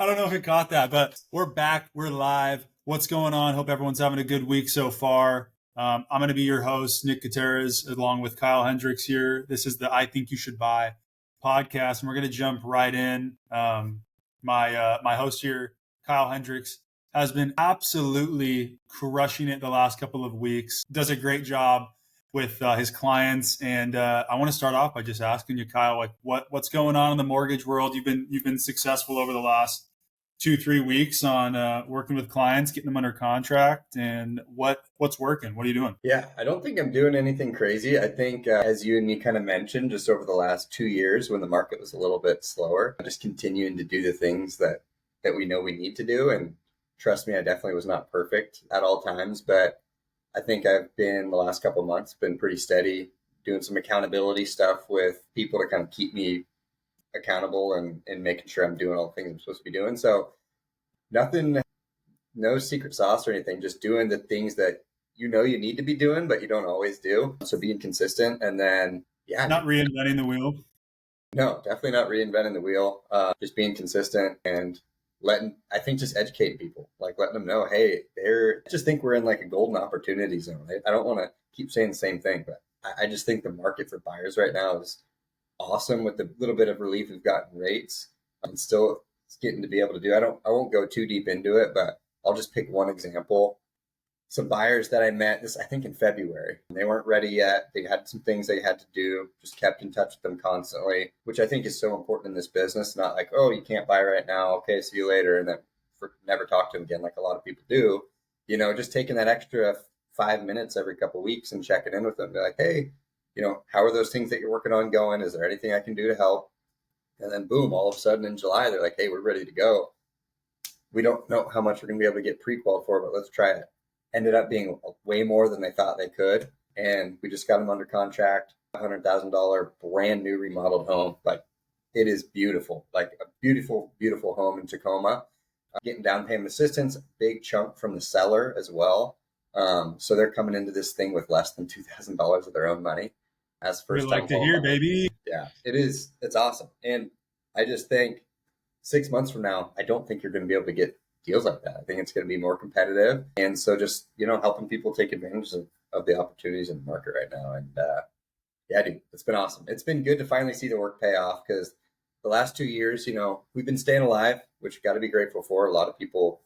don't know if it caught that, but we're back. We're live. What's going on? Hope everyone's having a good week so far. I'm going to be your host, Nick Gutierrez, along with Kyle Hendricks here. This is the I Think You Should Buy podcast, and we're going to jump right in. My host here, Kyle Hendricks, has been absolutely crushing it the last couple of weeks. Does a great job with his clients, and I want to start off by just asking you, Kyle, like what's going on in the mortgage world? You've been successful over the last 2-3 weeks on working with clients, getting them under contract, and what's working? What are you doing? Yeah, I don't think I'm doing anything crazy. I think as you and me kind of mentioned, just over the last 2 years when the market was a little bit slower, just continuing to do the things that we know we need to do. And trust me, I definitely was not perfect at all times, but I think I've been the last couple of months been pretty steady doing some accountability stuff with people to kind of keep me accountable and making sure I'm doing all the things I'm supposed to be doing. So nothing, no secret sauce or anything, just doing the things that you know you need to be doing, but you don't always do. So being consistent, and then, Not reinventing the wheel. No, definitely not reinventing the wheel. Just being consistent and just educating people, like letting them know, hey, I just think we're in like a golden opportunity zone. I don't want to keep saying the same thing, but I just think the market for buyers right now is awesome with the little bit of relief we've got in rates. I'm still getting to be able to do. I won't go too deep into it, but I'll just pick one example. Some buyers that I met I think in February, they weren't ready yet. They had some things they had to do, just kept in touch with them constantly, which I think is so important in this business. Not like, oh, you can't buy right now. Okay, see you later. And then never talk to them again, like a lot of people do. Just taking that extra 5 minutes every couple of weeks and checking in with them. Be like, hey, how are those things that you're working on going? Is there anything I can do to help? And then boom, all of a sudden in July, they're like, hey, we're ready to go. We don't know how much we're going to be able to get pre-qualified for, but let's try it. Ended up being way more than they thought they could. And we just got them under contract, $100,000 brand new remodeled home. Like, it is beautiful, like a beautiful, beautiful home in Tacoma. Getting down payment assistance, a big chunk from the seller as well. So they're coming into this thing with less than $2,000 of their own money as first We like to hear, baby. Yeah, it is. It's awesome. And I just think 6 months from now, I don't think you're going to be able to get deals like that. I think it's going to be more competitive. And so just, helping people take advantage of the opportunities in the market right now. And yeah, dude, it's been awesome. It's been good to finally see the work pay off, because the last 2 years, we've been staying alive, which we've got to be grateful for. A lot of people,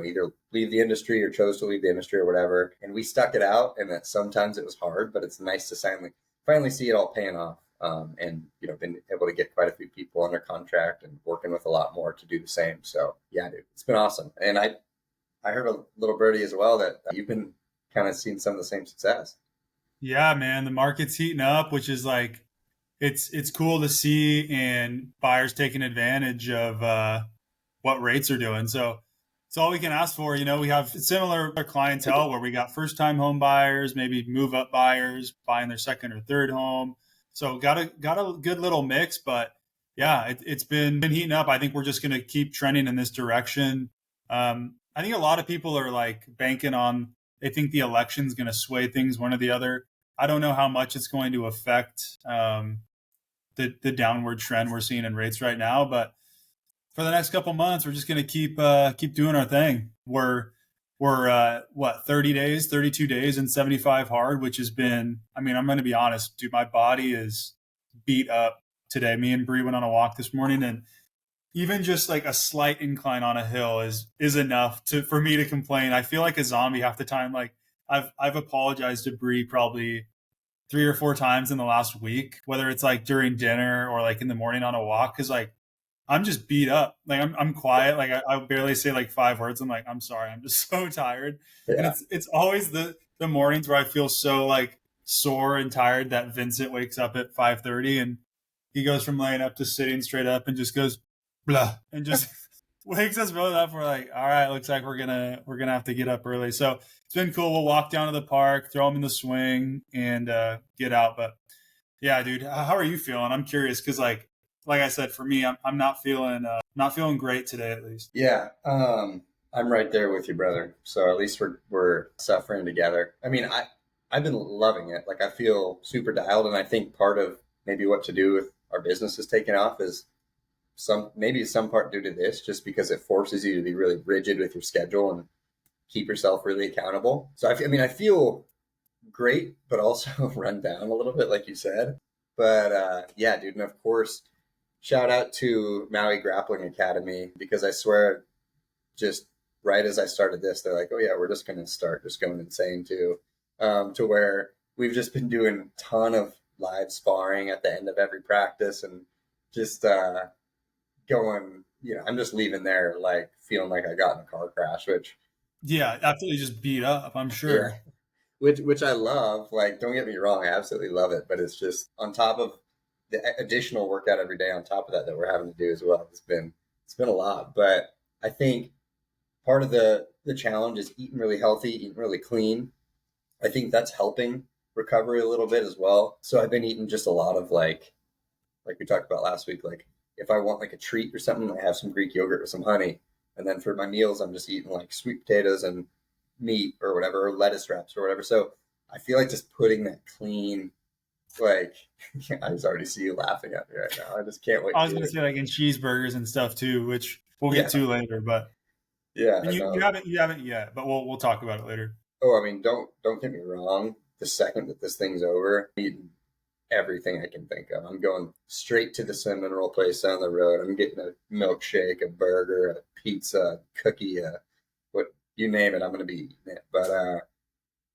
either leave the industry or chose to leave the industry or whatever. And we stuck it out, and that sometimes it was hard, but it's nice to finally see it all paying off. And been able to get quite a few people under contract and working with a lot more to do the same. So yeah, dude, it's been awesome. And I heard a little birdie as well that you've been kind of seeing some of the same success. Yeah, man, the market's heating up, which is like it's cool to see, and buyers taking advantage of what rates are doing. So it's all we can ask for. We have similar clientele where we got first time home buyers, maybe move up buyers buying their second or third home. So got a good little mix, but yeah, it's been heating up. I think we're just going to keep trending in this direction. I think a lot of people are like banking on, they think the election's going to sway things one or the other. I don't know how much it's going to affect the downward trend we're seeing in rates right now, but for the next couple months, we're just going to keep doing our thing. We're 30 days, 32 days and 75 hard, which has been, I'm going to be honest, dude, my body is beat up today. Me and Bree went on a walk this morning, and even just like a slight incline on a hill is enough for me to complain. I feel like a zombie half the time. Like I've apologized to Bree probably 3 or 4 times in the last week, whether it's like during dinner or like in the morning on a walk. 'Cause like, I'm just beat up. Like I'm quiet. Like I barely say like 5 words. I'm like, I'm sorry. I'm just so tired. Yeah. And it's always the mornings where I feel so like sore and tired that Vincent wakes up at 5:30 and he goes from laying up to sitting straight up and just goes blah and just wakes us both up. We're like, all right, looks like we're gonna have to get up early. So it's been cool. We'll walk down to the park, throw them in the swing, and get out. But yeah, dude, how are you feeling? I'm curious because like I said, for me, I'm not feeling great today, at least. Yeah, I'm right there with you, brother. So at least we're suffering together. I've been loving it. Like I feel super dialed, and I think part of maybe what to do with our business is taking off is maybe some part due to this, just because it forces you to be really rigid with your schedule and keep yourself really accountable. So I mean, I feel great, but also run down a little bit, like you said. But yeah, dude, and of course, shout out to Maui Grappling Academy, because I swear, just right as I started this, they're like, "Oh yeah, we're just going to start just going insane too," to where we've just been doing a ton of live sparring at the end of every practice, and just going. I'm just leaving there like feeling like I got in a car crash, which Yeah, absolutely just beat up, I'm yeah, sure. which I love. Like, don't get me wrong, I absolutely love it. But it's just on top of the additional workout every day on top of that we're having to do as well. It's been a lot, but I think part of the challenge is eating really healthy, eating really clean. I think that's helping recovery a little bit as well. So I've been eating just a lot of like we talked about last week. Like if I want like a treat or something, I have some Greek yogurt with some honey, and then for my meals, I'm just eating like sweet potatoes and meat or whatever, or lettuce wraps or whatever. So I feel like just putting that clean, like I just already see you laughing at me right now. I just can't wait I to was do gonna it. say like in cheeseburgers and stuff too, which we'll get Yeah, to later, but yeah, and you no. haven't yet, but we'll talk about it later. Oh, I mean, don't get me wrong. The second that this thing's over, I'm eating everything I can think of. I'm going straight to the cinnamon roll place down the road. I'm getting a milkshake, a burger, a pizza, a cookie, what you name it. I'm going to be eating it. But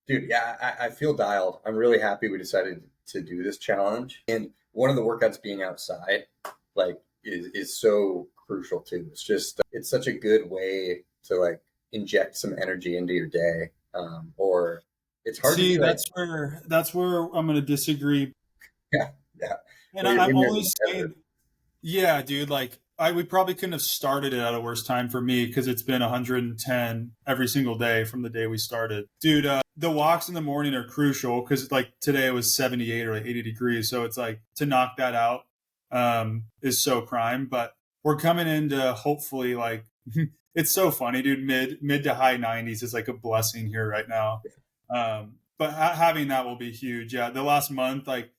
dude, yeah, I feel dialed. I'm really happy we decided to do this challenge. And one of the workouts being outside, like, is so crucial too. It's just it's such a good way to like inject some energy into your day. Or it's hard to See, be like, that's where I'm gonna disagree. yeah, yeah. And When I'm you're in only the desert. saying, yeah, dude, like we probably couldn't have started it at a worse time for me because it's been 110 every single day from the day we started. Dude, the walks in the morning are crucial because like today it was 78 or like 80 degrees. So it's like to knock that out is so prime. But we're coming into hopefully like it's so funny, dude. Mid to high 90s is like a blessing here right now. But having that will be huge. Yeah, the last month, like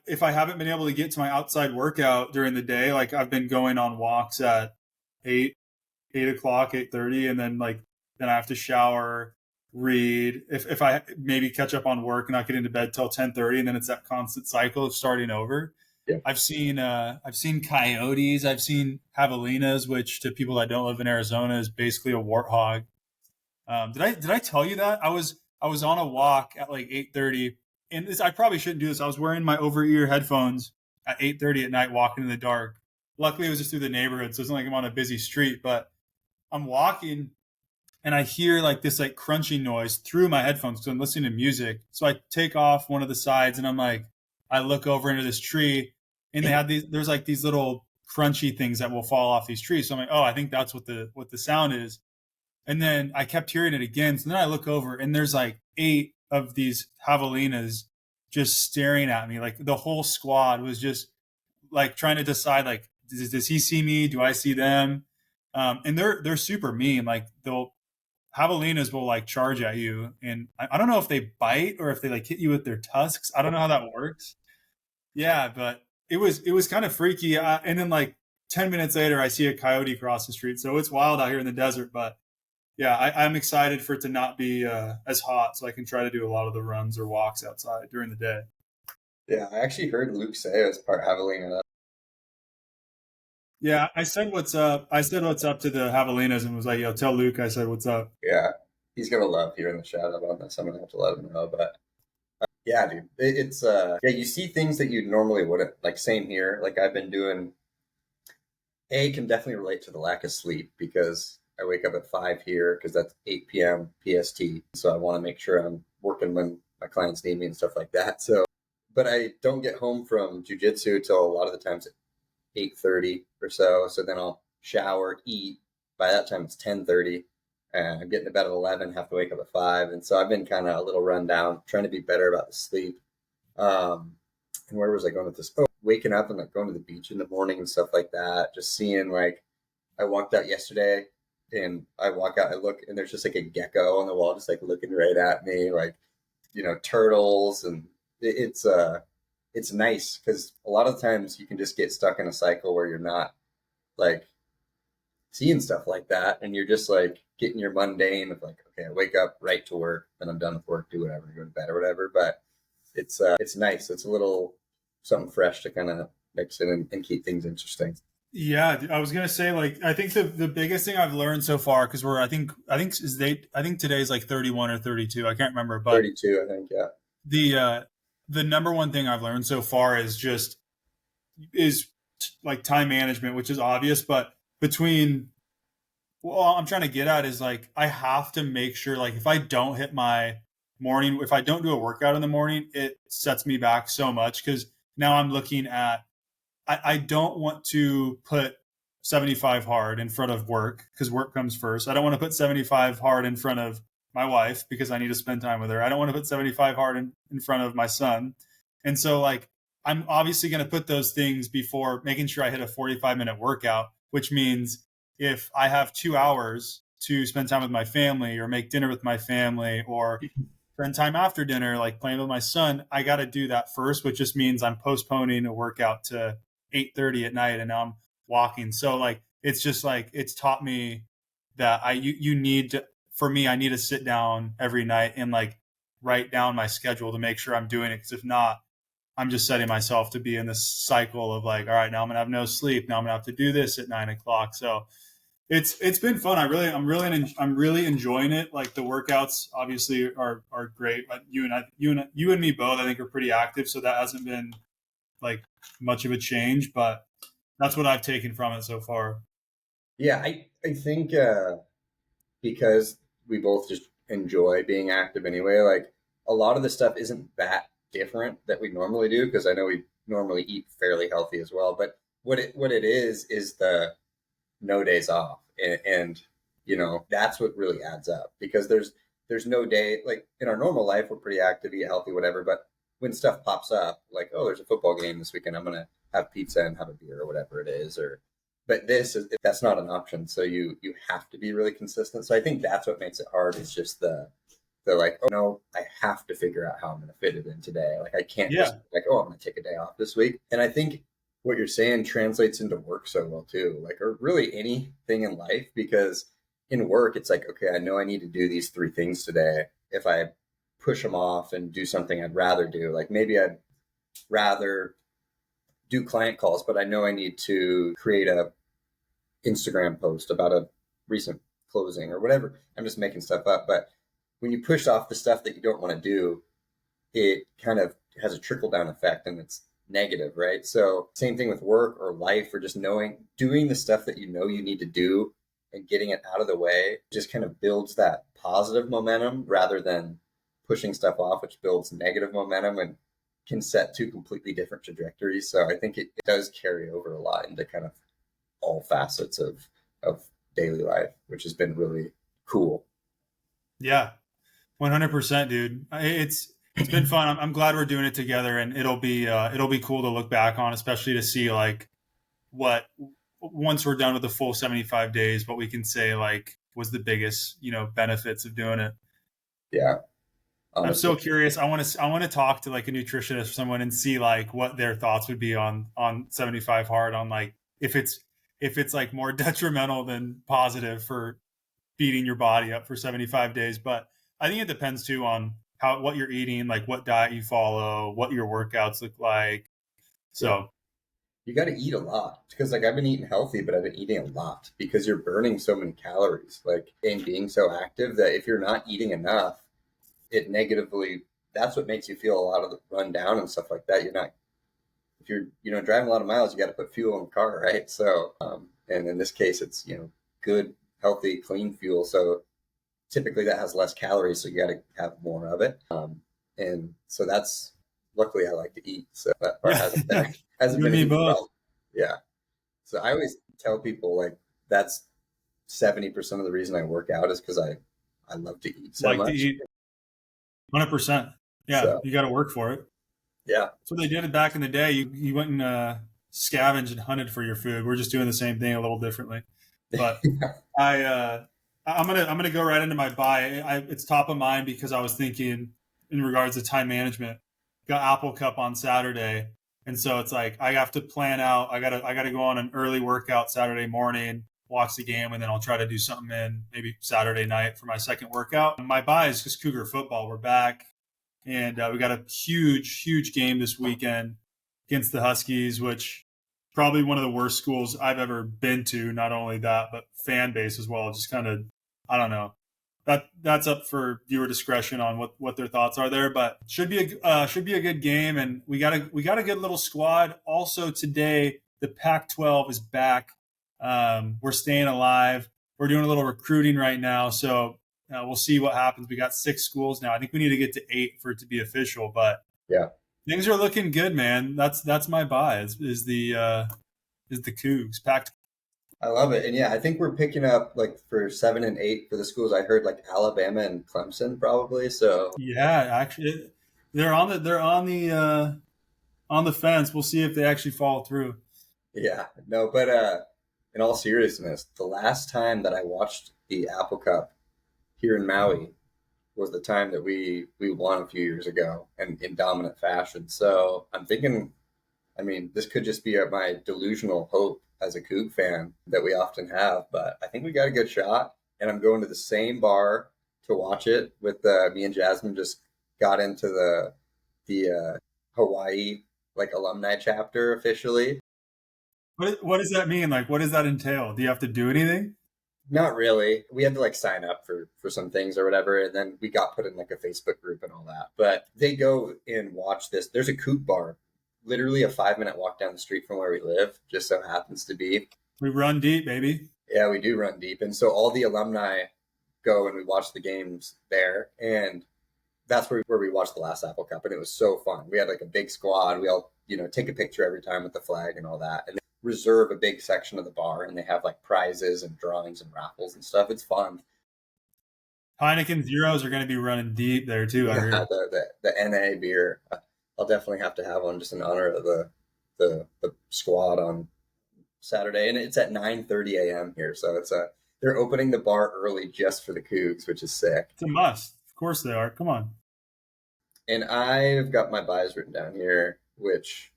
if I haven't been able to get to my outside workout during the day, like I've been going on walks at 8 o'clock, 8:30, and then like then I have to shower, read. If I maybe catch up on work and not get into bed till 10:30, and then it's that constant cycle of starting over. Yeah. I've seen coyotes, I've seen javelinas, which to people that don't live in Arizona is basically a warthog. Did I tell you that I was on a walk at like 8:30, and I probably shouldn't do this. I was wearing my over ear headphones at 8:30 at night, walking in the dark. Luckily, it was just through the neighborhood, so it's not like I'm on a busy street. But I'm walking, and I hear like this like crunching noise through my headphones because I'm listening to music. So I take off one of the sides, and I look over into this tree, and there's like these little crunchy things that will fall off these trees. So I'm like, oh, I think that's what the sound is. And then I kept hearing it again. So then I look over and there's like 8 of these javelinas just staring at me. Like the whole squad was just like trying to decide like, does he see me? Do I see them? And they're super mean. Like they'll javelinas will like charge at you. And I don't know if they bite or if they like hit you with their tusks. I don't know how that works. Yeah, but it was kind of freaky. And then like 10 minutes later, I see a coyote cross the street. So it's wild out here in the desert, but yeah, I'm excited for it to not be as hot, so I can try to do a lot of the runs or walks outside during the day. Yeah, I actually heard Luke say it was part javelina. Yeah, I said what's up. I said what's up to the javelinas and was like, "Yo, tell Luke I said what's up." Yeah, he's gonna love hearing the shout out on this. I'm gonna have to let him know. But yeah, dude, it's yeah, you see things that you normally wouldn't. Like same here. Like I've been doing. A can definitely relate to the lack of sleep because I wake up at 5 here because that's 8 p.m. PST. So I want to make sure I'm working when my clients need me and stuff like that. So, but I don't get home from jujitsu till a lot of the times at 8:30 or so. So then I'll shower, eat. By that time it's 10:30, and I'm getting to bed at 11. Have to wake up at 5, and so I've been kind of a little run down, trying to be better about the sleep. Um, and where was I going with this? Oh, waking up and like going to the beach in the morning and stuff like that. Just seeing like I walked out yesterday and I walk out, I look, and there's just like a gecko on the wall, just like looking right at me, like, turtles. And it's nice because a lot of times you can just get stuck in a cycle where you're not like seeing stuff like that, and you're just like getting your mundane of like, okay, I wake up, right to work, then I'm done with work, do whatever, go to bed or whatever. But it's nice. It's a little something fresh to kind of mix in and keep things interesting. Yeah, I was gonna say like I think the biggest thing I've learned so far because I think today's like 31 or 32. I can't remember, but 32, I think. Yeah. the uh, the number one thing I've learned so far is like time management, which is obvious, but between I'm trying to get at is like I have to make sure like if I don't hit my morning, if I don't do a workout in the morning, it sets me back so much because now I'm looking at I don't want to put 75 hard in front of work because work comes first. I don't want to put 75 hard in front of my wife because I need to spend time with her. I don't want to put 75 hard in front of my son. And so, like, I'm obviously going to put those things before making sure I hit a 45-minute workout, which means if I have 2 hours to spend time with my family or make dinner with my family or spend time after dinner, like playing with my son, I got to do that first, which just means I'm postponing a workout to 8:30 at night and now I'm walking. So like it's just like it's taught me that you need to for me I need to sit down every night and like write down my schedule to make sure I'm doing it because if not I'm just setting myself to be in this cycle of like all right now I'm gonna have no sleep now I'm gonna have to do this at 9 o'clock. So it's been fun. I'm really enjoying it. Like the workouts obviously are great. But you and me both I think are pretty active, so that hasn't been like much of a change, but that's what I've taken from it so far. Yeah, I think because we both just enjoy being active anyway, like a lot of the stuff isn't that different that we normally do because I know we normally eat fairly healthy as well. But what it is the no days off, and that's what really adds up because there's no day like in our normal life we're pretty active, eat healthy, whatever. But when stuff pops up, like oh, there's a football game this weekend, I'm gonna have pizza and have a beer or whatever it is, or but that's not an option. So you have to be really consistent. So I think that's what makes it hard. It's just the like, oh no, I have to figure out how I'm going to fit it in today. Like I can't just Yeah, like, oh, I'm going to take a day off this week. And I think what you're saying translates into work so well too, like or really anything in life because in work it's like, okay, I know I need to do these three things today. If I push them off and do something I'd rather do, like maybe I'd rather do client calls, but I know I need to create a Instagram post about a recent closing or whatever. I'm just making stuff up. But when you push off the stuff that you don't want to do, it kind of has a trickle down effect and it's negative, right? So same thing with work or life or just doing the stuff that you know you need to do and getting it out of the way just kind of builds that positive momentum rather than pushing stuff off, which builds negative momentum and can set two completely different trajectories. So I think it does carry over a lot into kind of all facets of daily life, which has been really cool. yeah, 100%, dude. It's been fun. I'm glad we're doing it together, and it'll be cool to look back on, especially to see like what once we're done with the full 75 days, what we can say like was the biggest benefits of doing it. Yeah, I'm honestly. so curious. I want to talk to like a nutritionist or someone and see like what their thoughts would be on 75 hard on like if it's like more detrimental than positive for beating your body up for 75 days. But I think it depends too on how what you're eating, like what diet you follow, what your workouts look like. Yeah. So You got to eat a lot because like I've been eating healthy, but I've been eating a lot because you're burning so many calories, like and being so active that if you're not eating enough, it negatively. That's what makes you feel a lot of the run down and stuff like that. You're not if you're driving a lot of miles, you got to put fuel in the car, right? So, and in this case, it's good, healthy, clean fuel. So typically that has less calories, so you got to have more of it. And so that's luckily I like to eat, so that part yeah, hasn't been yeah, hasn't you and been a me huge both. problem. Yeah. So I always tell people like that's 70% of the reason I work out is because I love to eat so Like to much. eat 100%. Yeah, So you got to work for it. yeah, That's what they did back in the day. You went and scavenged and hunted for your food. We're just doing the same thing a little differently. But I I'm gonna go right into my buy. It's top of mind because I was thinking in regards to time management. Got Apple Cup on Saturday, And so it's like I have to plan out. I gotta go on an early workout Saturday morning, watch the game, and then I'll try to do something in maybe Saturday night for my second workout. My buy is just Cougar football. We're back, and we got a huge game this weekend against the Huskies, which probably one of the worst schools I've ever been to. Not only that, but fan base as well. Just kind of, I don't know. That's up for viewer discretion on what their thoughts are there, but should be a good game, and we got a good little squad. Also today, the Pac-12 is back. We're staying alive. We're doing a little recruiting right now, so we'll see what happens. We got 6 schools now. I think we need to get to 8 for it to be official, but Yeah. things are looking good, man. That's my buy. Is the Cougs Pac? I love it. And yeah, I think we're picking up like for 7 and 8 for the schools. I heard like Alabama and Clemson probably. So Yeah, actually, they're on the fence. We'll see if they actually follow through. yeah, no, but in all seriousness, the last time that I watched the Apple Cup here in Maui was the time that we won a few years ago and in dominant fashion. So I'm thinking, I mean, this could just be my delusional hope as a Coug fan that we often have, but I think we got a good shot. And I'm going to the same bar to watch it with me and Jasmine just got into the Hawaii like alumni chapter officially. What does that mean? Like, what does that entail? Do you have to do anything? Not really. We had to like sign up for some things or whatever, and then we got put in like a Facebook group and all that. But they go and watch this. There's a Coug bar, literally a 5 minute walk down the street from where we live. Just so happens to be. We run deep, baby. Yeah, we do run deep, and so all the alumni go and we watch the games there, and that's where we watched the last Apple Cup, and it was so fun. We had like a big squad. We all take a picture every time with the flag and all that, and reserve a big section of the bar, and they have like prizes and drawings and raffles and stuff. It's fun. Heineken Zeros are going to be running deep there too. I Yeah, heard. the NA beer. I'll definitely have to have one just in honor of the squad on Saturday, and it's at 9:30 a.m. here, so they're opening the bar early just for the Cougs, which is sick. It's a must. Of course they are. Come on. And I've got my buys written down here, which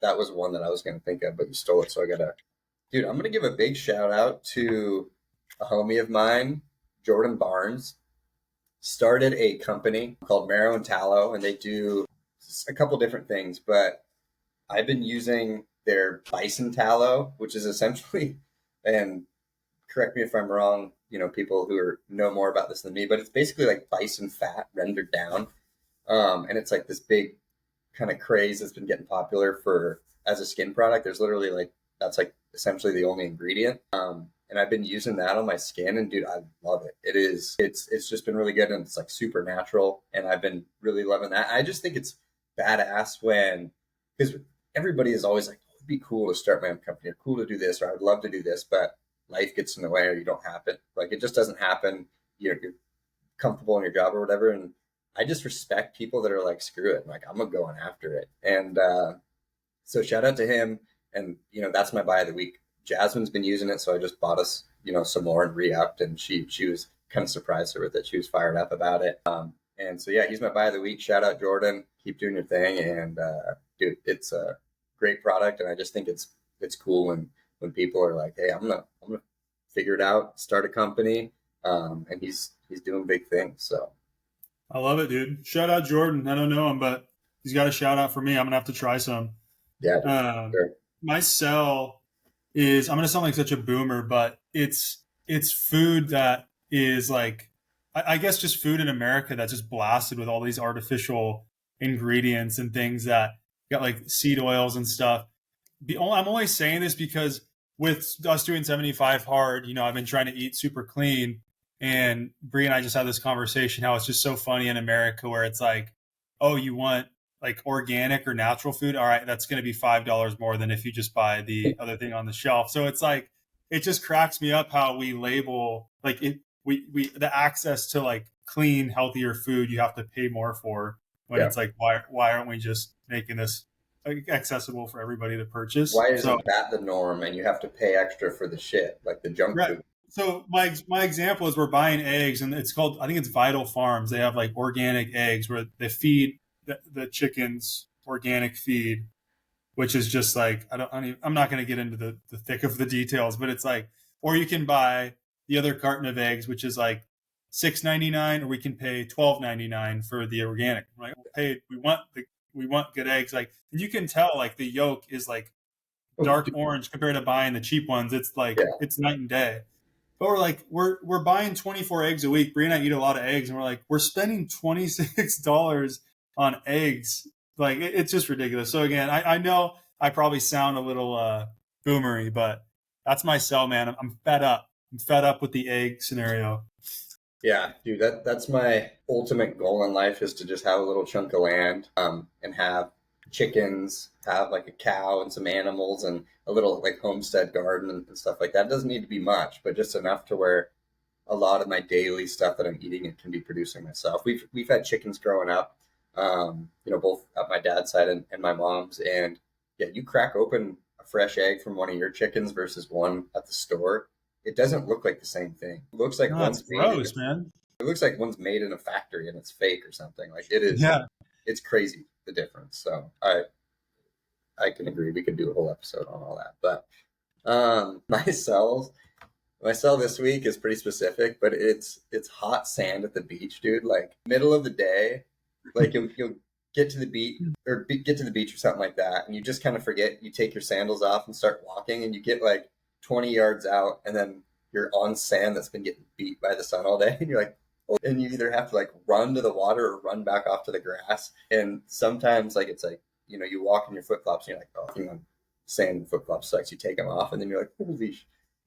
that was one that I was going to think of, but you stole it, so I gotta. Dude, I'm gonna give a big shout out to a homie of mine, Jordan Barnes. Started a company called Marrow and Tallow, and they do a couple different things, but I've been using their bison tallow, which is essentially, and correct me if I'm wrong, people who know more about this than me, but it's basically like bison fat rendered down. And it's like this big kind of craze that's been getting popular for as a skin product. There's literally like, that's like essentially the only ingredient. And I've been using that on my skin, and dude, I love it. It's just been really good, and it's like super natural, and I've been really loving that. I just think it's badass because everybody is always like, oh, it'd be cool to start my own company, or cool to do this, or I would love to do this, but life gets in the way, or you don't have it. Like it just doesn't happen. You're comfortable in your job or whatever, and I just respect people that are like, screw it, like I'm gonna go on after it. And so shout out to him, and that's my buy of the week. Jasmine's been using it, so I just bought us, some more and re-upped, and she was kind of surprised her with it. She was fired up about it. And so yeah, he's my buy of the week. Shout out Jordan, keep doing your thing, and dude, it's a great product, and I just think it's cool when people are like, hey, I'm gonna figure it out, start a company, and he's doing big things. So I love it, dude. Shout out Jordan. I don't know him, but he's got a shout out for me. I'm gonna have to try some. yeah, dude, Um, sure. my sell is I'm gonna sound like such a boomer, but it's food that is like I guess just food in America that's just blasted with all these artificial ingredients and things that got like seed oils and stuff. I'm only saying this because with us doing 75 hard, I've been trying to eat super clean. And Bree and I just had this conversation how it's just so funny in America where it's like, oh, you want like organic or natural food? All right, that's going to be $5 more than if you just buy the other thing on the shelf. So it's like, it just cracks me up how we label like it, we the access to like clean, healthier food you have to pay more for when Yeah. it's like, why aren't we just making this accessible for everybody to purchase? Why So isn't that the norm, and you have to pay extra for the shit like the junk right. food? So my example is we're buying eggs, and it's called, I think it's Vital Farms. They have like organic eggs where they feed the chickens organic feed, which is just like, I'm not going to get into the thick of the details, but it's like, or you can buy the other carton of eggs, which is like $6.99, or we can pay $12.99 for the organic. Right? We want good eggs. Like, and you can tell like the yolk is like Oh, dark orange compared to buying the cheap ones. It's like, yeah. it's night and day. But we're like, we're buying 24 eggs a week. Bree and I eat a lot of eggs, and we're like, we're spending $26 on eggs. Like, it's just ridiculous. So again, I know I probably sound a little boomery, but that's my sell, man. I'm fed up. I'm fed up with the egg scenario. Yeah, dude, that's my ultimate goal in life is to just have a little chunk of land, and have chickens, have like a cow and some animals and a little like homestead garden and stuff like that. It doesn't need to be much, but just enough to where a lot of my daily stuff that I'm eating it can be producing myself. We've had chickens growing up, both at my dad's side and my mom's, and yeah, you crack open a fresh egg from one of your chickens versus one at the store. It doesn't look like the same thing. It looks like No, that's one's made in gross, man. it looks like one's made in a factory and it's fake or something. Like it is, Yeah, it's crazy the difference. So I can agree. We could do a whole episode on all that. But my cell this week is pretty specific, but it's hot sand at the beach, dude. Like middle of the day, like you'll get to the beach get to the beach or something like that, and you just kind of forget. You take your sandals off and start walking, and you get like 20 yards out, and then you're on sand that's been getting beat by the sun all day, and you're like, oh, and you either have to like run to the water or run back off to the grass. And sometimes like it's like you walk in your flip flops, and you're like, oh, sand flip flops sucks. You take them off, and then you're like, holy.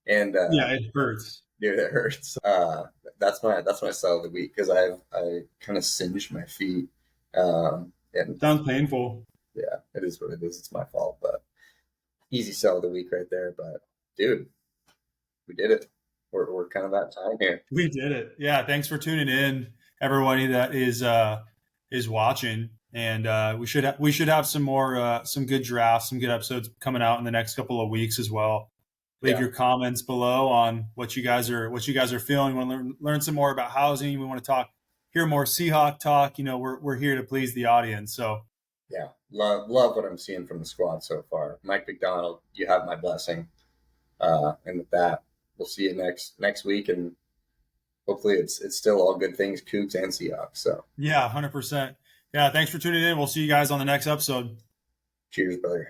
And yeah, it hurts. dude, it hurts. That's my sell of the week because I kind of singed my feet. And Sounds painful. yeah, it is what it is. It's my fault, but easy sell of the week right there. But dude, we did it. We're kind of at time here. We did it. Yeah, thanks for tuning in, everybody that is watching. And we should have some more some good drafts, some good episodes coming out in the next couple of weeks as well. Leave Yeah, your comments below on what you guys are feeling. We want to learn some more about housing. We want to hear more Seahawk talk. We're here to please the audience. So yeah, love what I'm seeing from the squad so far. Mike McDonald, you have my blessing. And with that, we'll see you next week, and hopefully it's still all good things, Cougs and Seahawks. So yeah, 100%. Yeah, thanks for tuning in. We'll see you guys on the next episode. cheers, brother.